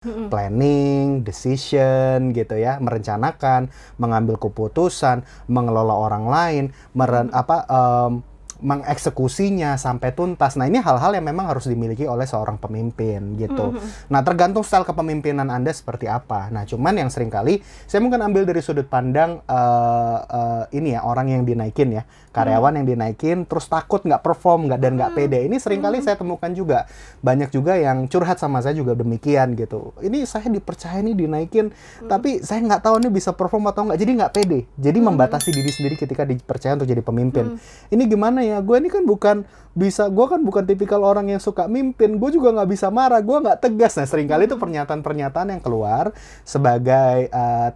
Planning, decision gitu ya, merencanakan, mengambil keputusan, mengelola orang lain, mengeksekusinya sampai tuntas. Nah, ini hal-hal yang memang harus dimiliki oleh seorang pemimpin gitu. Nah, tergantung style kepemimpinan Anda seperti apa. Nah, cuman yang seringkali saya mungkin ambil dari sudut pandang ini ya, orang yang dinaikin ya, karyawan yang dinaikin terus takut nggak perform dan nggak pede. Ini seringkali saya temukan juga. Banyak juga yang curhat sama saya juga demikian gitu. Ini saya dipercaya nih dinaikin, tapi saya nggak tahu nih bisa perform atau nggak. Jadi nggak pede. Jadi membatasi diri sendiri ketika dipercaya untuk jadi pemimpin. Ini gimana ya? Gue ini kan gue kan bukan tipikal orang yang suka mimpin. Gue juga nggak bisa marah. Gue nggak tegas. Nah, seringkali itu pernyataan-pernyataan yang keluar sebagai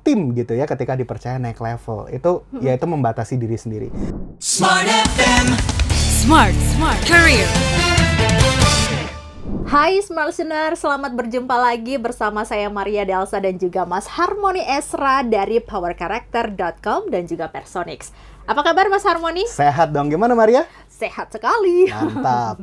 tim gitu ya, ketika dipercaya naik level. Itu yaitu membatasi diri sendiri. Smart FM. Smart Career. Hai Smart Listener, selamat berjumpa lagi bersama saya Maria Delsa dan juga Mas Harmoni Esra dari powercharacter.com dan juga Personix. Apa kabar Mas Harmoni? Sehat dong, gimana Maria? Sehat sekali. Mantap.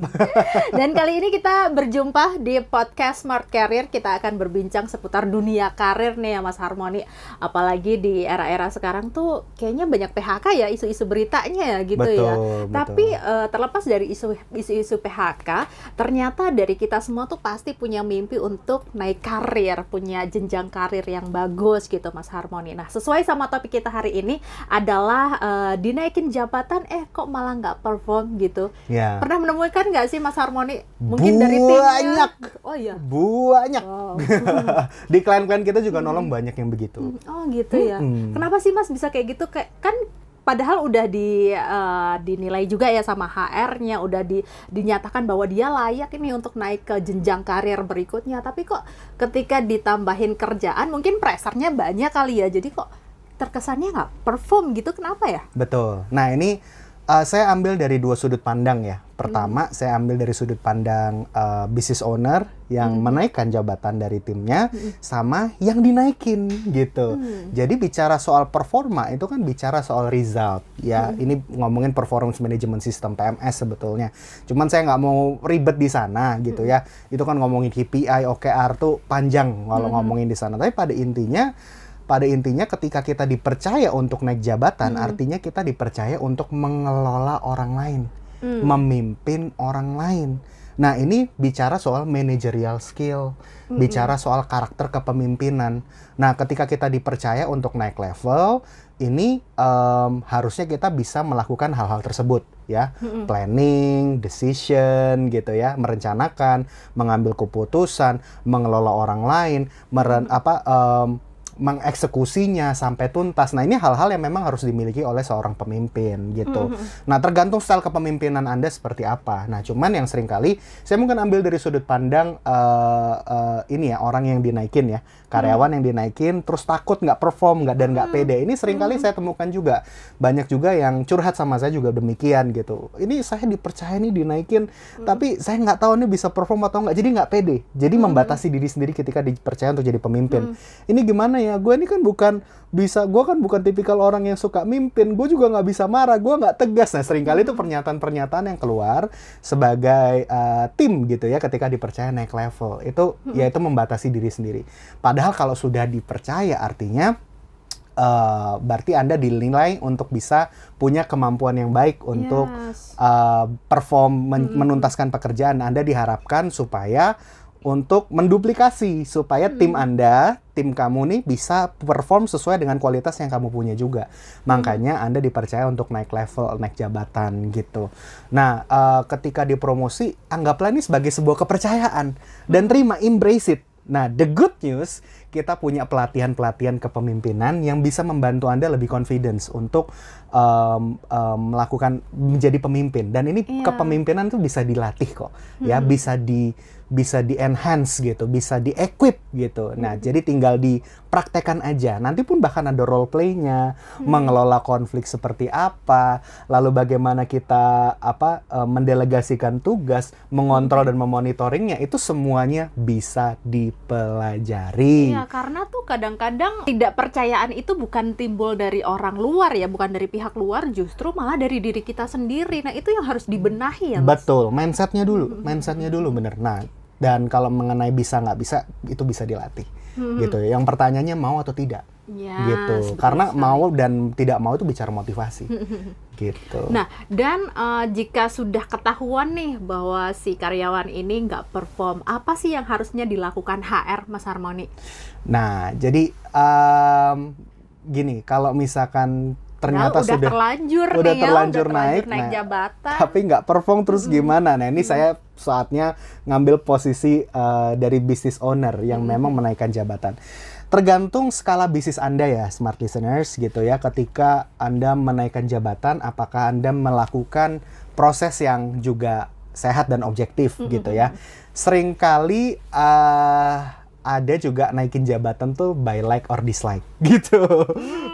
Dan kali ini kita berjumpa di podcast Smart Career. Kita akan berbincang seputar dunia karir nih ya Mas Harmoni. Apalagi di era-era sekarang tuh kayaknya banyak PHK ya, isu-isu beritanya ya gitu. Betul, ya. betul. Tapi terlepas dari isu-isu PHK, ternyata dari kita semua tuh pasti punya mimpi untuk naik karir, punya jenjang karir yang bagus gitu Mas Harmoni. Nah, sesuai sama topik kita hari ini adalah dinaikin jabatan, kok malah nggak perform gitu. Ya. Pernah menemukan nggak sih Mas Harmoni? Mungkin dari timnya. Banyak. Oh iya. Banyak. Wow. Di klien-klien kita juga nolong banyak yang begitu. Oh gitu ya. Kenapa sih Mas bisa kayak gitu? Kan padahal udah dinilai juga ya sama HR-nya, udah dinyatakan bahwa dia layak ini untuk naik ke jenjang karir berikutnya. Tapi kok ketika ditambahin kerjaan, mungkin pressure-nya banyak kali ya. Jadi kok terkesannya nggak perform gitu, kenapa ya? Betul. Nah, ini saya ambil dari dua sudut pandang ya. Pertama, saya ambil dari sudut pandang business owner yang menaikkan jabatan dari timnya, sama yang dinaikin gitu. Jadi bicara soal performa itu kan bicara soal result ya. Ini ngomongin performance management system PMS sebetulnya. Cuman saya nggak mau ribet di sana gitu ya. Itu kan ngomongin KPI, OKR tuh panjang kalau ngomongin di sana. Tapi pada intinya ketika kita dipercaya untuk naik jabatan, artinya kita dipercaya untuk mengelola orang lain, memimpin orang lain. Nah, ini bicara soal managerial skill, bicara soal karakter kepemimpinan. Nah, ketika kita dipercaya untuk naik level, ini harusnya kita bisa melakukan hal-hal tersebut ya. Planning, decision gitu ya, merencanakan, mengambil keputusan, mengelola orang lain, mengeksekusinya sampai tuntas. Nah, ini hal-hal yang memang harus dimiliki oleh seorang pemimpin gitu. Nah, tergantung style kepemimpinan Anda seperti apa. Nah, cuman yang seringkali saya mungkin ambil dari sudut pandang ini ya, orang yang dinaikin ya, karyawan yang dinaikin terus takut nggak perform dan nggak pede. Ini seringkali saya temukan juga. Banyak juga yang curhat sama saya juga demikian gitu. Ini saya dipercaya nih dinaikin, tapi saya nggak tahu nih bisa perform atau nggak. Jadi nggak pede. Jadi membatasi diri sendiri ketika dipercaya untuk jadi pemimpin. Ini gimana ya? Gue ini kan bukan tipikal orang yang suka mimpin. Gue juga nggak bisa marah. Gue nggak tegas. Nah, seringkali itu pernyataan-pernyataan yang keluar sebagai tim gitu ya, ketika dipercaya naik level. Itu yaitu membatasi diri sendiri. Padahal kalau sudah dipercaya artinya berarti Anda dinilai untuk bisa punya kemampuan yang baik untuk perform, menuntaskan pekerjaan. Anda diharapkan supaya untuk menduplikasi supaya tim Anda, tim kamu nih bisa perform sesuai dengan kualitas yang kamu punya juga. Makanya Anda dipercaya untuk naik level, naik jabatan gitu. Nah, ketika dipromosi, anggaplah ini sebagai sebuah kepercayaan dan terima, embrace it. Nah, the good news, kita punya pelatihan-pelatihan kepemimpinan yang bisa membantu Anda lebih confidence untuk melakukan menjadi pemimpin. Dan ini kepemimpinan itu bisa dilatih kok, ya, bisa di-enhance gitu, bisa di-equip gitu. Nah, jadi tinggal dipraktekkan aja. Nanti pun bahkan ada role play-nya, mengelola konflik seperti apa, lalu bagaimana kita mendelegasikan tugas, mengontrol dan memonitoringnya, itu semuanya bisa dipelajari. Iya, karena tuh kadang-kadang tidak percayaan itu bukan timbul dari orang luar ya, bukan dari pihak luar, justru malah dari diri kita sendiri. Nah, itu yang harus dibenahi ya, Mas. Betul, mindsetnya dulu bener. Nah, Dan kalau mengenai bisa nggak bisa, itu bisa dilatih. Gitu. Yang pertanyaannya mau atau tidak. Ya, Gitu. betul Karena sekali. mau dan tidak mau itu bicara motivasi. Gitu. Nah, dan jika sudah ketahuan nih bahwa si karyawan ini nggak perform, apa sih yang harusnya dilakukan HR, Mas Harmoni? Nah, jadi gini, kalau misalkan ternyata udah terlanjur udah nih terlanjur udah naik, naik nah, jabatan. tapi nggak perform terus gimana? Nah, ini saya saatnya ngambil posisi dari business owner yang memang menaikkan jabatan. Tergantung skala bisnis Anda ya, smart listeners gitu ya. Ketika Anda menaikkan jabatan, apakah Anda melakukan proses yang juga sehat dan objektif gitu ya. Seringkali ada juga naikin jabatan tuh by like or dislike gitu.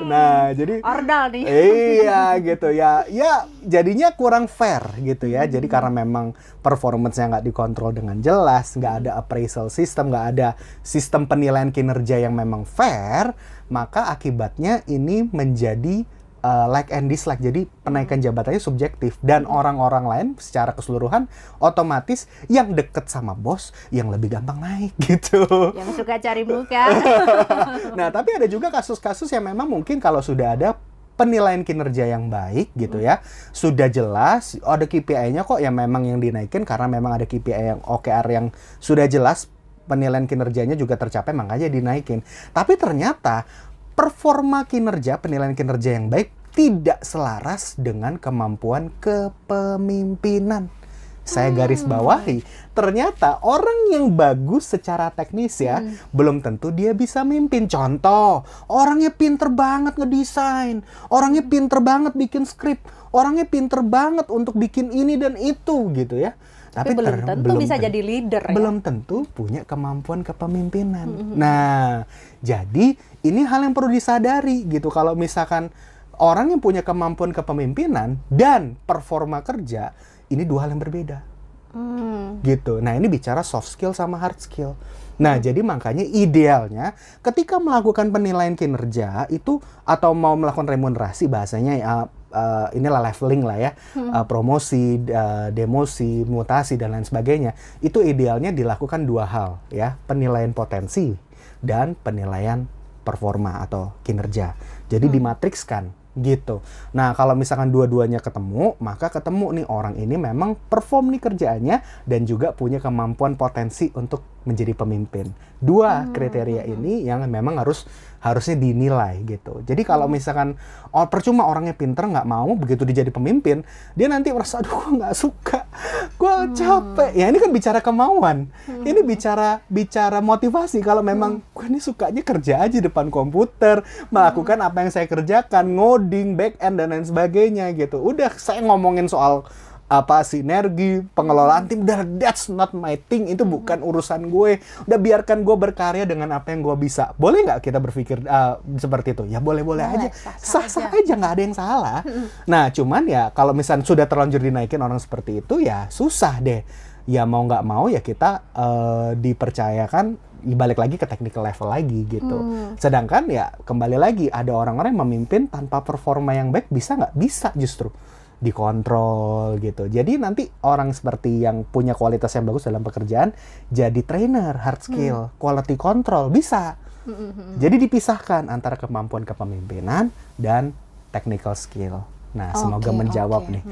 Nah, jadi Ordal nih. iya gitu ya. Ya jadinya kurang fair gitu ya. Jadi karena memang performance-nya nggak dikontrol dengan jelas, nggak ada appraisal system, nggak ada sistem penilaian kinerja yang memang fair, maka akibatnya ini menjadi like and dislike. Jadi penaikan jabatannya subjektif dan orang-orang lain secara keseluruhan otomatis yang deket sama bos yang lebih gampang naik gitu. Yang suka cari muka. Nah, tapi ada juga kasus-kasus yang memang mungkin kalau sudah ada penilaian kinerja yang baik gitu ya, sudah jelas ada KPI-nya kok yang memang yang dinaikin karena memang ada KPI yang OKR yang sudah jelas penilaian kinerjanya juga tercapai makanya dinaikin. Tapi ternyata performa kinerja, penilaian kinerja yang baik tidak selaras dengan kemampuan kepemimpinan. Saya garis bawahi, ternyata orang yang bagus secara teknis ya, belum tentu dia bisa mimpin. Contoh, orangnya pinter banget ngedesain, orangnya pinter banget bikin skrip, orangnya pinter banget untuk bikin ini dan itu gitu ya. Tapi belum tentu bisa jadi leader ya. Belum tentu punya kemampuan kepemimpinan. Nah, jadi ini hal yang perlu disadari gitu. Kalau misalkan orang yang punya kemampuan kepemimpinan dan performa kerja, ini dua hal yang berbeda. Gitu. Nah, ini bicara soft skill sama hard skill. Nah, jadi makanya idealnya ketika melakukan penilaian kinerja itu atau mau melakukan remunerasi bahasanya ya inilah leveling lah ya, promosi, demosi, mutasi dan lain sebagainya. Itu idealnya dilakukan dua hal ya, penilaian potensi dan penilaian performa atau kinerja. Jadi dimatrikskan gitu. Nah, kalau misalkan dua-duanya ketemu, maka ketemu nih orang ini memang perform nih kerjaannya dan juga punya kemampuan potensi untuk menjadi pemimpin. Dua kriteria ini yang memang harusnya dinilai gitu. Jadi kalau misalkan percuma orangnya pinter nggak mau begitu dia jadi pemimpin, dia nanti merasa aduh gue nggak suka, gue capek. Ya ini kan bicara kemauan, ini bicara motivasi. Kalau memang gue ini sukanya kerja aja depan komputer, melakukan apa yang saya kerjakan, ngoding, back end dan lain sebagainya gitu. Udah saya ngomongin soal sinergi, pengelolaan tim, udah that's not my thing, itu bukan urusan gue. Udah biarkan gue berkarya dengan apa yang gue bisa. Boleh nggak kita berpikir seperti itu? Ya boleh-boleh aja. Sah-sah aja, nggak ada yang salah. Nah, cuman ya kalau misalnya sudah terlanjur dinaikin orang seperti itu, ya susah deh. Ya mau nggak mau ya kita dipercayakan balik lagi ke technical level lagi gitu. Sedangkan ya kembali lagi ada orang-orang yang memimpin tanpa performa yang baik, bisa nggak? Bisa justru. Dikontrol gitu. Jadi nanti orang seperti yang punya kualitas yang bagus dalam pekerjaan jadi trainer hard skill, quality control bisa. Jadi dipisahkan antara kemampuan kepemimpinan dan technical skill. Nah, semoga menjawab nih.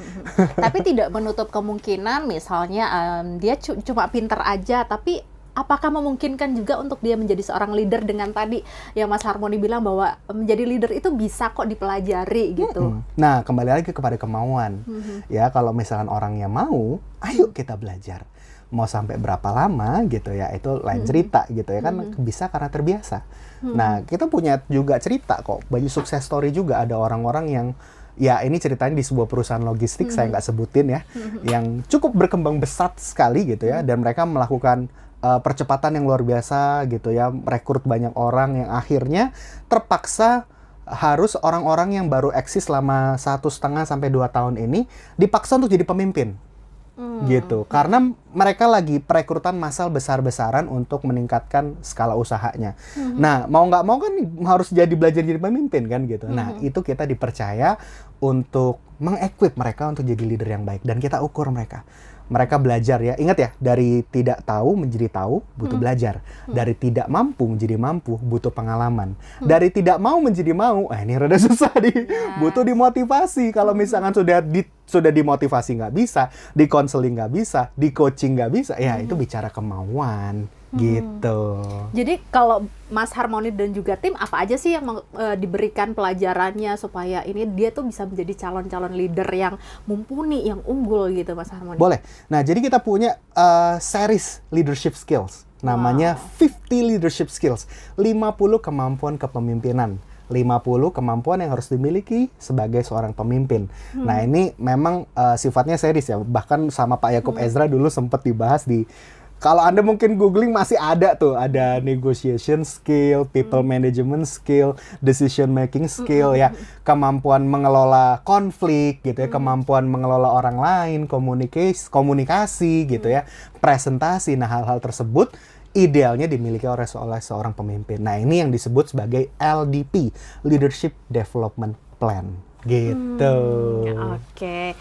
Tapi tidak menutup kemungkinan misalnya dia cuma pinter aja tapi apakah memungkinkan juga untuk dia menjadi seorang leader dengan tadi yang Mas Harmoni bilang bahwa menjadi leader itu bisa kok dipelajari gitu. Nah, kembali lagi kepada kemauan. Ya, kalau misalkan orangnya mau, ayo kita belajar. Mau sampai berapa lama gitu ya, itu lain cerita gitu ya kan, bisa karena terbiasa. Nah, kita punya juga cerita kok, banyak sukses story juga, ada orang-orang yang ya ini ceritanya di sebuah perusahaan logistik, saya nggak sebutin ya, yang cukup berkembang besar sekali gitu ya, dan mereka melakukan percepatan yang luar biasa gitu ya, rekrut banyak orang yang akhirnya terpaksa harus orang-orang yang baru eksis selama 1,5 sampai 2 tahun ini dipaksa untuk jadi pemimpin. Gitu. Karena mereka lagi perekrutan massal besar-besaran untuk meningkatkan skala usahanya. Nah, mau nggak mau kan harus belajar jadi pemimpin kan gitu. Nah, itu kita dipercaya untuk mengequip mereka untuk jadi leader yang baik dan kita ukur mereka. mereka belajar ya. Ingat ya, dari tidak tahu menjadi tahu butuh belajar. Dari tidak mampu menjadi mampu butuh pengalaman. Dari tidak mau menjadi mau, ini rada susah nih. Butuh dimotivasi. Kalau misalkan sudah dimotivasi nggak bisa, di konseling nggak bisa, di coaching nggak bisa, ya itu bicara kemauan gitu. Jadi kalau Mas Harmony dan juga tim, apa aja sih yang diberikan pelajarannya supaya ini dia tuh bisa menjadi calon-calon leader yang mumpuni, yang unggul gitu, Mas Harmony? Boleh. Nah, jadi kita punya series leadership skills. Namanya 50 leadership skills. 50 kemampuan kepemimpinan. 50 kemampuan yang harus dimiliki sebagai seorang pemimpin. Nah, ini memang sifatnya series ya. Bahkan sama Pak Yakub Ezra dulu sempat dibahas di, kalau Anda mungkin googling masih ada tuh, ada negotiation skill, people management skill, decision making skill ya, kemampuan mengelola konflik gitu ya, kemampuan mengelola orang lain, komunikasi gitu ya, presentasi. Nah, hal-hal tersebut idealnya dimiliki oleh seorang pemimpin. Nah, ini yang disebut sebagai LDP, Leadership Development Plan. Gitu. Oke.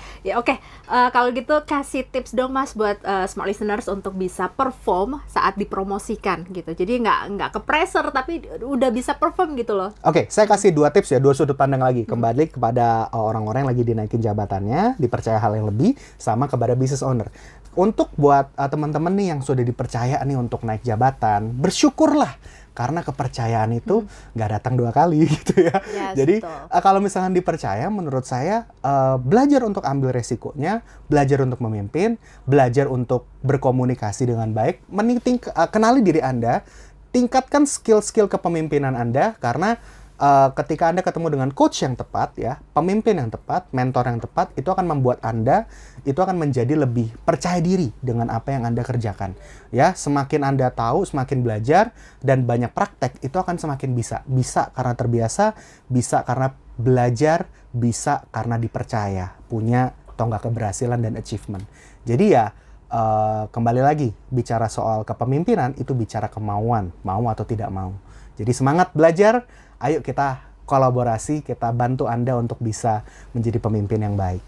Kalau gitu kasih tips dong Mas buat smart listeners untuk bisa perform saat dipromosikan gitu. Jadi nggak ke pressure tapi udah bisa perform gitu loh. Oke, saya kasih 2 tips ya, 2 sudut pandang lagi. Kembali kepada orang-orang yang lagi dinaikin jabatannya, dipercaya hal yang lebih, sama kepada business owner. Untuk buat teman-teman nih yang sudah dipercaya nih untuk naik jabatan, bersyukurlah. Karena kepercayaan itu nggak datang 2 kali gitu ya. Yes, Jadi betul. kalau misalkan dipercaya, menurut saya belajar untuk ambil resikonya, belajar untuk memimpin, belajar untuk berkomunikasi dengan baik, kenali diri Anda, tingkatkan skill-skill kepemimpinan Anda, karena ketika Anda ketemu dengan coach yang tepat ya, pemimpin yang tepat, mentor yang tepat, itu akan membuat Anda itu akan menjadi lebih percaya diri dengan apa yang Anda kerjakan. Ya, semakin Anda tahu, semakin belajar dan banyak praktek, itu akan semakin bisa. Bisa karena terbiasa, bisa karena belajar, bisa karena dipercaya, punya tonggak keberhasilan dan achievement. Jadi ya kembali lagi bicara soal kepemimpinan itu bicara kemauan, mau atau tidak mau. Jadi semangat belajar. Ayo kita kolaborasi, kita bantu Anda untuk bisa menjadi pemimpin yang baik.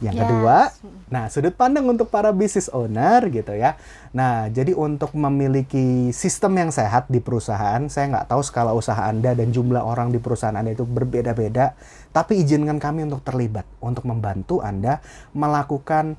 Yang kedua, nah sudut pandang untuk para business owner gitu ya. Nah, jadi untuk memiliki sistem yang sehat di perusahaan, saya nggak tahu skala usaha Anda dan jumlah orang di perusahaan Anda itu berbeda-beda, tapi izinkan kami untuk terlibat, untuk membantu Anda melakukan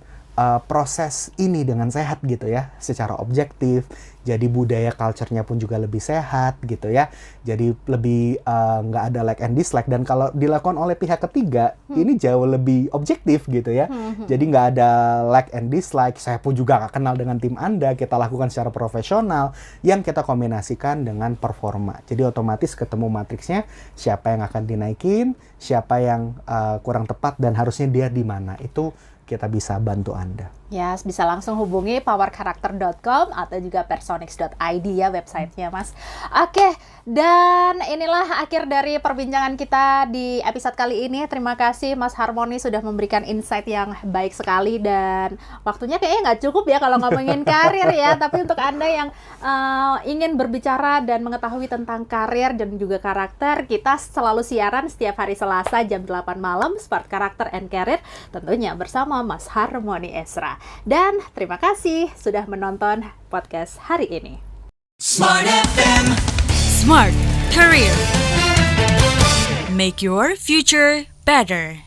proses ini dengan sehat gitu ya, secara objektif. Jadi budaya culture-nya pun juga lebih sehat gitu ya. Jadi lebih nggak ada like and dislike, dan kalau dilakukan oleh pihak ketiga ini jauh lebih objektif gitu ya. Jadi nggak ada like and dislike. Saya pun juga nggak kenal dengan tim Anda. Kita lakukan secara profesional yang kita kombinasikan dengan performa. Jadi otomatis ketemu matriksnya, siapa yang akan dinaikin, siapa yang kurang tepat dan harusnya dia di mana. Itu kita bisa bantu Anda. Yes, bisa langsung hubungi powercharacter.com atau juga personix.id ya websitenya Mas. Oke, dan inilah akhir dari perbincangan kita di episode kali ini. Terima kasih Mas Harmony sudah memberikan insight yang baik sekali, dan waktunya kayaknya nggak cukup ya kalau ngomongin karir ya. Tapi untuk Anda yang ingin berbicara dan mengetahui tentang karir dan juga karakter, kita selalu siaran setiap hari Selasa jam 8 malam, Smart Character and Career, tentunya bersama Mas Harmony Ezra. Dan terima kasih sudah menonton podcast hari ini. Smart FM. Smart Career. Make your future better.